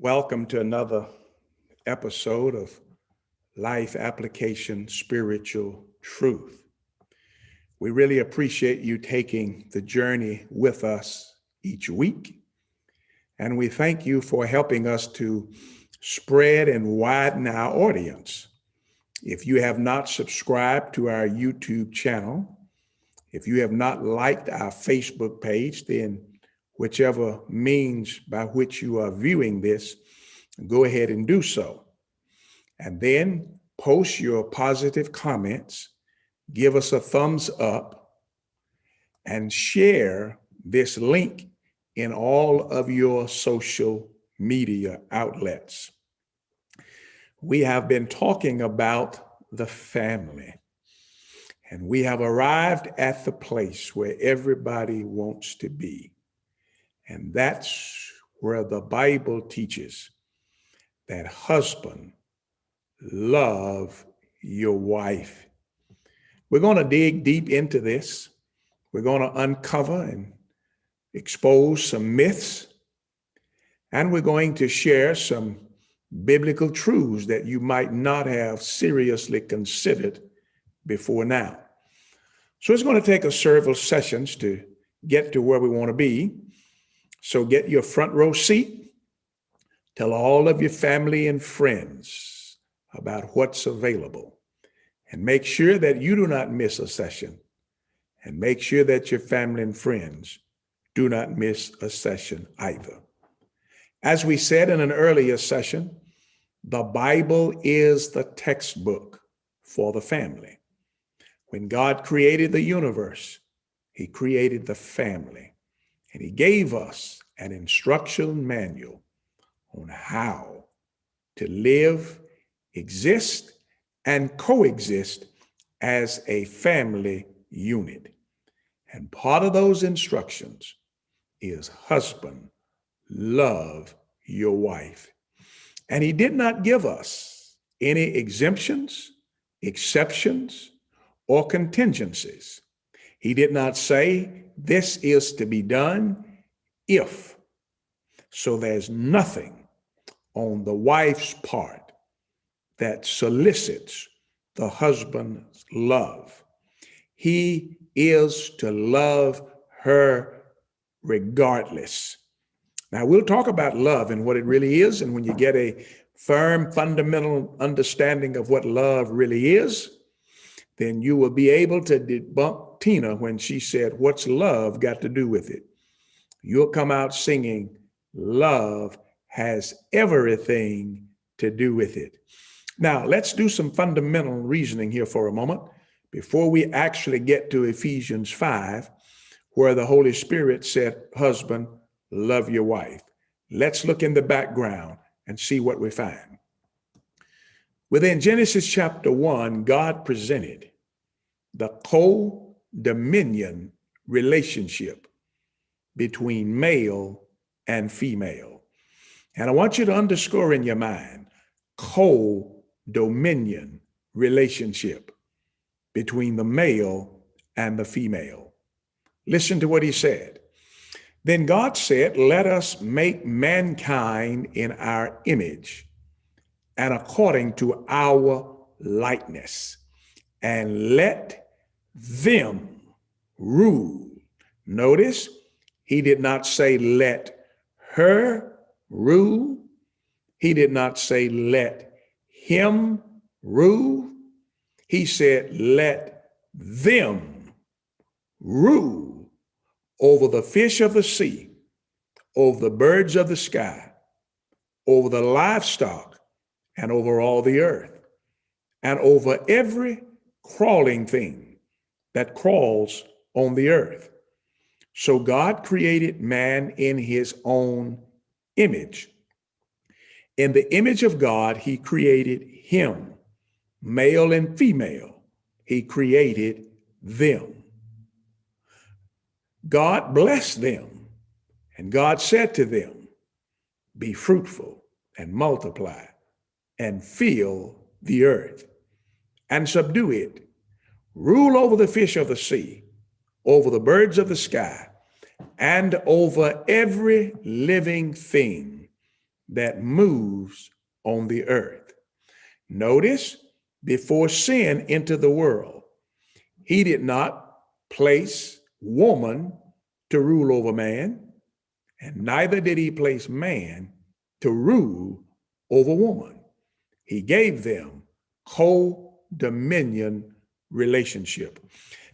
Welcome to another episode of Life Application Spiritual Truth. We really appreciate you taking the journey with us each week, and we thank you for helping us to spread and widen our audience. If you have not subscribed to our YouTube channel, if you have not liked our Facebook page, then whichever means by which you are viewing this, go ahead and do so. And then post your positive comments, give us a thumbs up, and share this link in all of your social media outlets. We have been talking about the family, and we have arrived at the place where everybody wants to be. And that's where the Bible teaches that husband, love your wife. We're going to dig deep into this. We're going to uncover and expose some myths. And we're going to share some biblical truths that you might not have seriously considered before now. So it's going to take us several sessions to get to where we want to be. So get your front row seat. Tell all of your family and friends about what's available. And make sure that you do not miss a session. And make sure that your family and friends do not miss a session either. As we said in an earlier session, the Bible is the textbook for the family. When God created the universe, he created the family. And he gave us an instructional manual on how to live, exist, and coexist as a family unit. And part of those instructions is husband, love your wife. And he did not give us any exemptions, exceptions, or contingencies. He did not say this is to be done if. So there's nothing on the wife's part that solicits the husband's love. He is to love her regardless. Now, we'll talk about love and what it really is. And when you get a firm, fundamental understanding of what love really is, then you will be able to debunk Tina when she said, what's love got to do with it? You'll come out singing, love has everything to do with it. Now, let's do some fundamental reasoning here for a moment before we actually get to Ephesians 5, where the Holy Spirit said, husband, love your wife. Let's look in the background and see what we find. Within Genesis chapter 1, God presented the co-dominion relationship between male and female. And I want you to underscore in your mind, co-dominion relationship between the male and the female. Listen to what he said. Then God said, let us make mankind in our image and according to our likeness, and let them rule. Notice, he did not say let her rule. He did not say let him rule. He said let them rule over the fish of the sea, over the birds of the sky, over the livestock, and over all the earth, and over every crawling thing that crawls on the earth. So God created man in his own image. In the image of God, he created him, male and female. He created them. God blessed them, and God said to them, be fruitful and multiply and fill the earth and subdue it. Rule over the fish of the sea, over the birds of the sky, and over every living thing that moves on the earth. Notice, before sin entered the world, he did not place woman to rule over man, and neither did he place man to rule over woman. He gave them co-dominion relationship.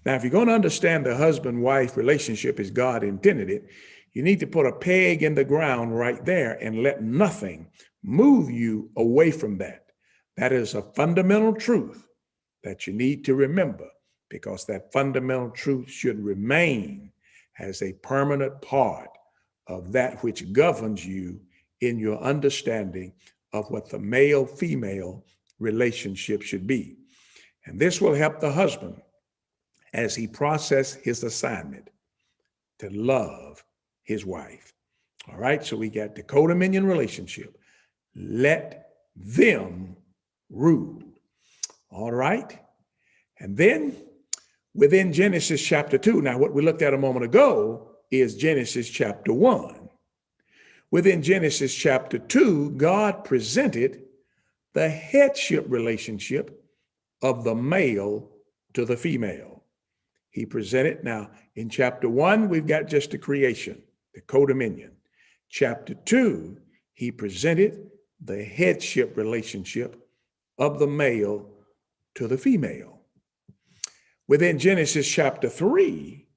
Now, if you're going to understand the husband-wife relationship as God intended it, you need to put a peg in the ground right there and let nothing move you away from that. That is a fundamental truth that you need to remember, because that fundamental truth should remain as a permanent part of that which governs you in your understanding of what the male-female relationship should be. And this will help the husband as he processes his assignment to love his wife. All right, so we got the co-dominion relationship. Let them rule. All right, and then within Genesis chapter 2, now what we looked at a moment ago is Genesis chapter 1. Within Genesis chapter 2, God presented the headship relationship of the male to the female. He presented, now in chapter 1, we've got just the creation, the co-dominion. Chapter 2, he presented the headship relationship of the male to the female. Within Genesis chapter 3,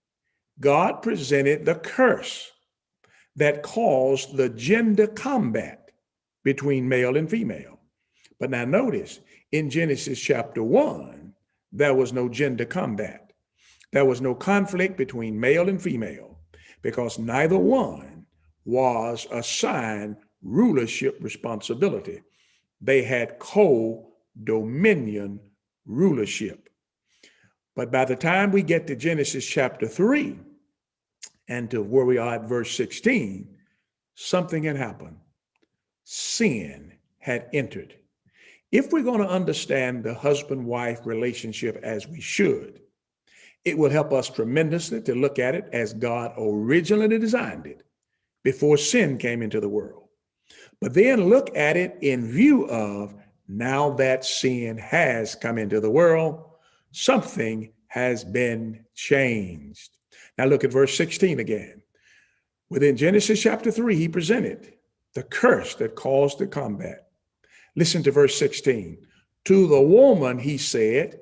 God presented the curse that caused the gender combat between male and female. But now notice, in Genesis chapter 1, there was no gender combat. There was no conflict between male and female, because neither one was assigned rulership responsibility. They had co-dominion rulership. But by the time we get to Genesis chapter 3 and to where we are at verse 16, something had happened. Sin had entered. If we're going to understand the husband-wife relationship as we should, it will help us tremendously to look at it as God originally designed it before sin came into the world. But then look at it in view of now that sin has come into the world, something has been changed. Now look at verse 16 again. Within Genesis chapter 3, he presented the curse that caused the combat. Listen to verse 16. To the woman, he said,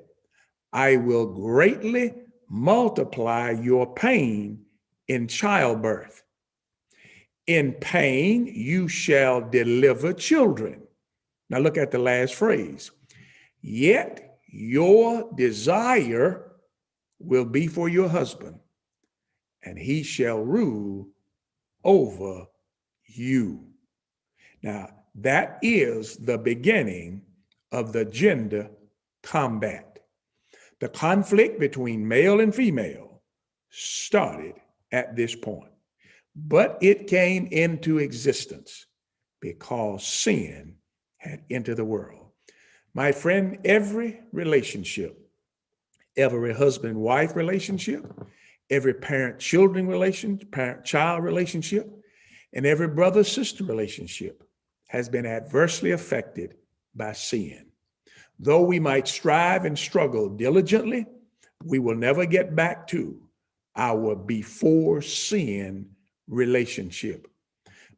I will greatly multiply your pain in childbirth. In pain, you shall deliver children. Now look at the last phrase. Yet your desire will be for your husband, and he shall rule over you. Now, that is the beginning of the gender combat. The conflict between male and female started at this point, but it came into existence because sin had entered the world. My friend, every relationship, every husband-wife relationship, every parent-children relationship, parent-child relationship, and every brother-sister relationship has been adversely affected by sin. Though we might strive and struggle diligently, we will never get back to our before sin relationship.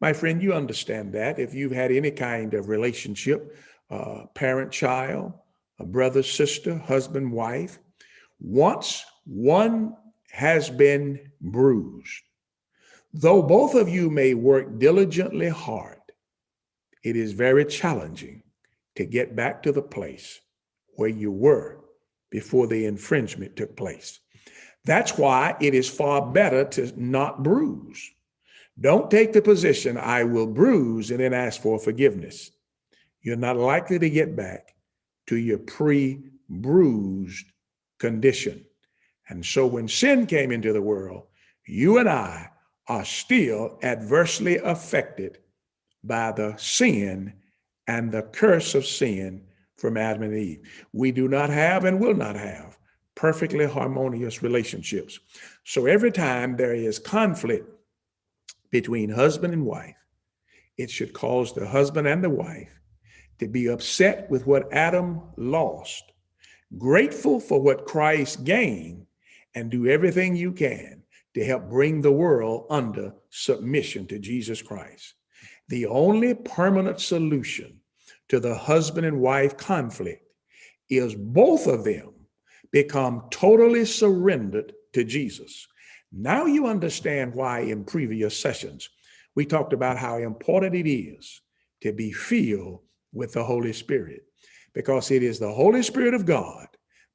My friend, you understand that if you've had any kind of relationship, parent-child, a brother, sister, husband, wife, once one has been bruised, though both of you may work diligently hard, it is very challenging to get back to the place where you were before the infringement took place. That's why it is far better to not bruise. Don't take the position, I will bruise, and then ask for forgiveness. You're not likely to get back to your pre-bruised condition. And so when sin came into the world, you and I are still adversely affected by the sin and the curse of sin from Adam and Eve. We do not have and will not have perfectly harmonious relationships. So every time there is conflict between husband and wife, It should cause the husband and the wife to be upset with what Adam lost, grateful for what Christ gained, and do everything you can to help bring the world under submission to Jesus Christ. The only permanent solution to the husband and wife conflict is both of them become totally surrendered to Jesus. Now you understand why in previous sessions we talked about how important it is to be filled with the Holy Spirit, because it is the Holy Spirit of God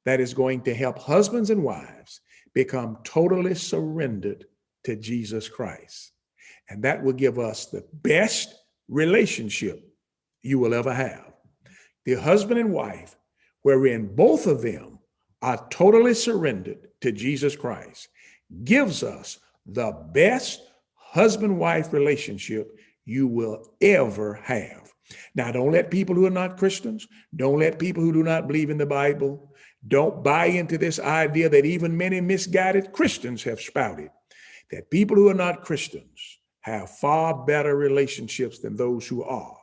that is going to help husbands and wives become totally surrendered to Jesus Christ. And that will give us the best relationship you will ever have. The husband and wife, wherein both of them are totally surrendered to Jesus Christ, gives us the best husband-wife relationship you will ever have. Now, don't let people who are not Christians, don't let people who do not believe in the Bible, don't buy into this idea that even many misguided Christians have spouted, that people who are not Christians have far better relationships than those who are.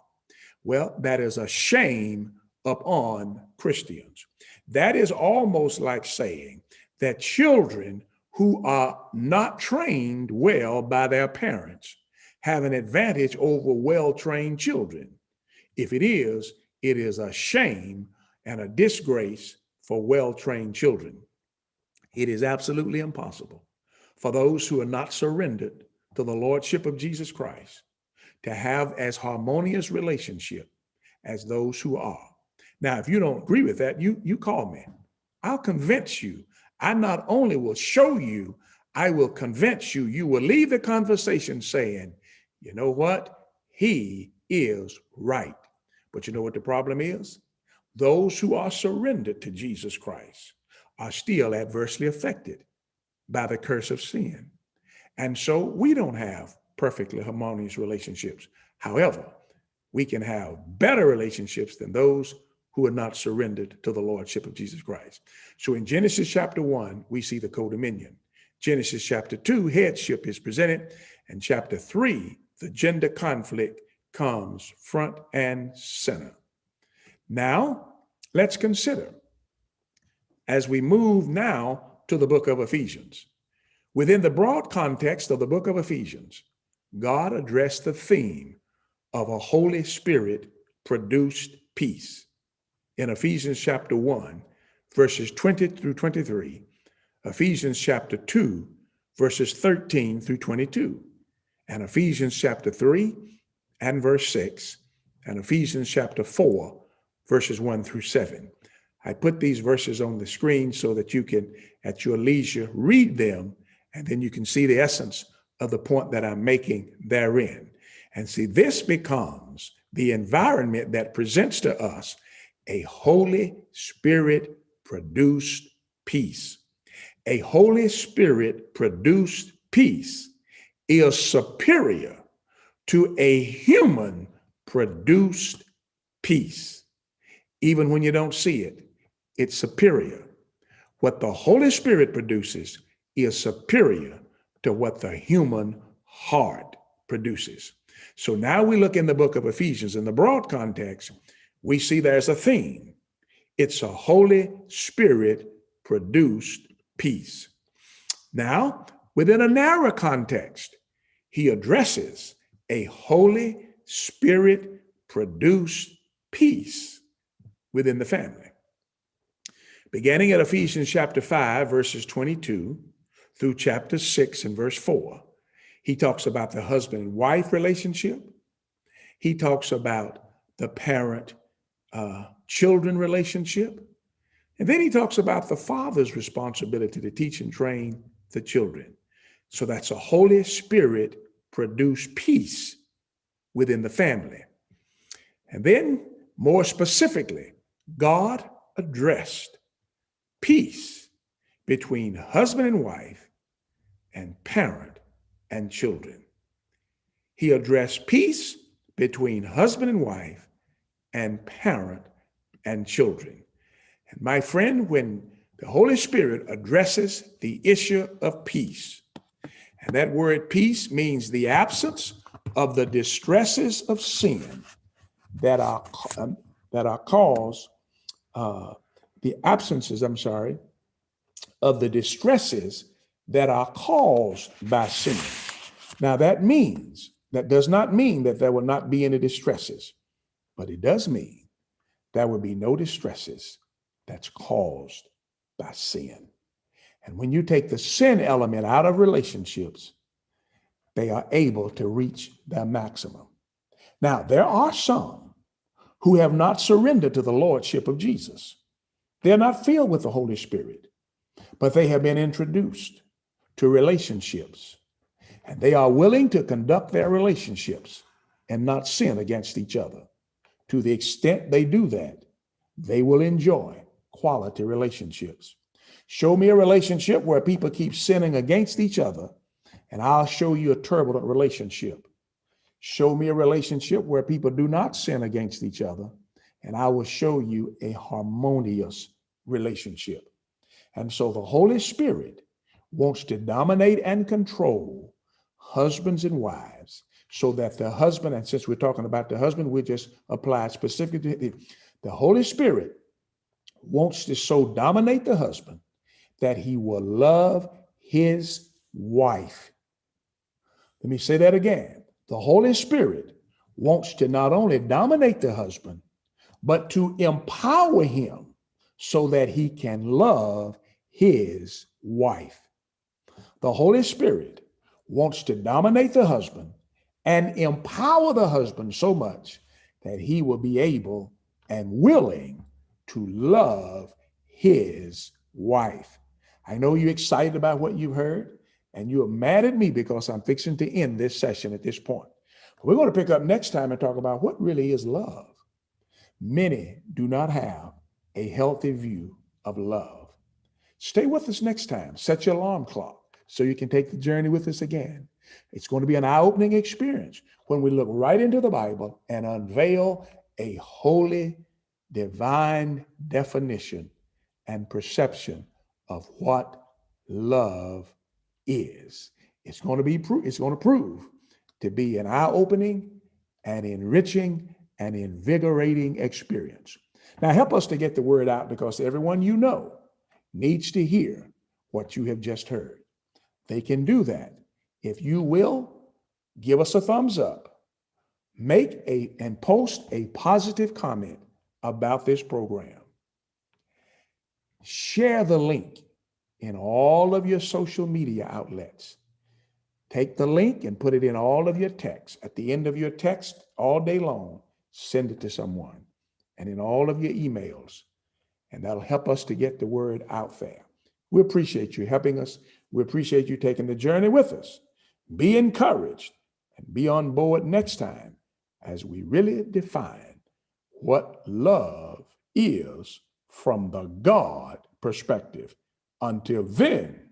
Well, that is a shame upon Christians. That is almost like saying that children who are not trained well by their parents have an advantage over well-trained children. If it is a shame and a disgrace for well-trained children. It is absolutely impossible for those who are not surrendered to the Lordship of Jesus Christ to have as harmonious relationship as those who are. Now, if you don't agree with that, you call me. I'll convince you. I not only will show you, I will convince you. You will leave the conversation saying, you know what? He is right. But you know what the problem is? Those who are surrendered to Jesus Christ are still adversely affected by the curse of sin. And so we don't have perfectly harmonious relationships. However, we can have better relationships than those who are not surrendered to the Lordship of Jesus Christ. So in Genesis chapter 1, we see the co-dominion. Genesis chapter 2, headship is presented. And chapter 3, the gender conflict comes front and center. Now, let's consider, as we move now to the book of Ephesians, within the broad context of the book of Ephesians, God addressed the theme of a Holy Spirit produced peace. In Ephesians chapter 1, verses 20 through 23, Ephesians chapter 2, verses 13 through 22, and Ephesians chapter 3 and verse 6, and Ephesians chapter 4, verses 1 through 7. I put these verses on the screen so that you can, at your leisure, read them, and then you can see the essence of the point that I'm making therein. And see, this becomes the environment that presents to us a Holy Spirit produced peace. A Holy Spirit produced peace is superior to a human produced peace. Even when you don't see it, it's superior. What the Holy Spirit produces is superior to what the human heart produces. So now we look in the book of Ephesians. In the broad context, we see there's a theme. It's a Holy Spirit produced peace. Now, within a narrow context, he addresses a Holy Spirit produced peace within the family. Beginning at Ephesians chapter 5, verses 22 through chapter 6 and verse 4, he talks about the husband and wife relationship. He talks about the parent-children relationship. And then he talks about the father's responsibility to teach and train the children. So that's a Holy Spirit produced peace within the family. And then more specifically, God addressed peace between husband and wife and parent and children. He addressed peace between husband and wife and parent and children. And my friend, when the Holy Spirit addresses the issue of peace, and that word peace means the absence of the distresses of sin that are caused, the absences, I'm sorry, of the distresses that are caused by sin. Now that does not mean that there will not be any distresses, but it does mean there will be no distresses that's caused by sin. And when you take the sin element out of relationships, they are able to reach their maximum. Now, there are some who have not surrendered to the lordship of Jesus. They're not filled with the Holy Spirit, but they have been introduced to relationships, and they are willing to conduct their relationships and not sin against each other. To the extent they do that, they will enjoy quality relationships. Show me a relationship where people keep sinning against each other, and I'll show you a turbulent relationship. Show me a relationship where people do not sin against each other, and I will show you a harmonious relationship. And so the Holy Spirit wants to dominate and control husbands and wives so that the husband, and since we're talking about the husband, we just apply specifically to the Holy Spirit wants to so dominate the husband that he will love his wife. Let me say that again. The Holy Spirit wants to not only dominate the husband, but to empower him so that he can love his wife. The Holy Spirit wants to dominate the husband and empower the husband so much that he will be able and willing to love his wife. I know you're excited about what you've heard, and you're mad at me because I'm fixing to end this session at this point. We're going to pick up next time and talk about what really is love. Many do not have a healthy view of love. Stay with us next time. Set your alarm clock so you can take the journey with us again. It's going to be an eye-opening experience when we look right into the Bible and unveil a holy, divine definition and perception of what love is. It's going to prove to be an eye-opening and enriching and invigorating experience. Now help us to get the word out, because everyone you know needs to hear what you have just heard. They can do that if you will give us a thumbs up, and post a positive comment about this program. Share the link in all of your social media outlets. Take the link and put it in all of your texts. At the end of your text all day long, send it to someone, and in all of your emails. And that'll help us to get the word out there. We appreciate you helping us. We appreciate you taking the journey with us. Be encouraged and be on board next time as we really define what love is from the God perspective. Until then,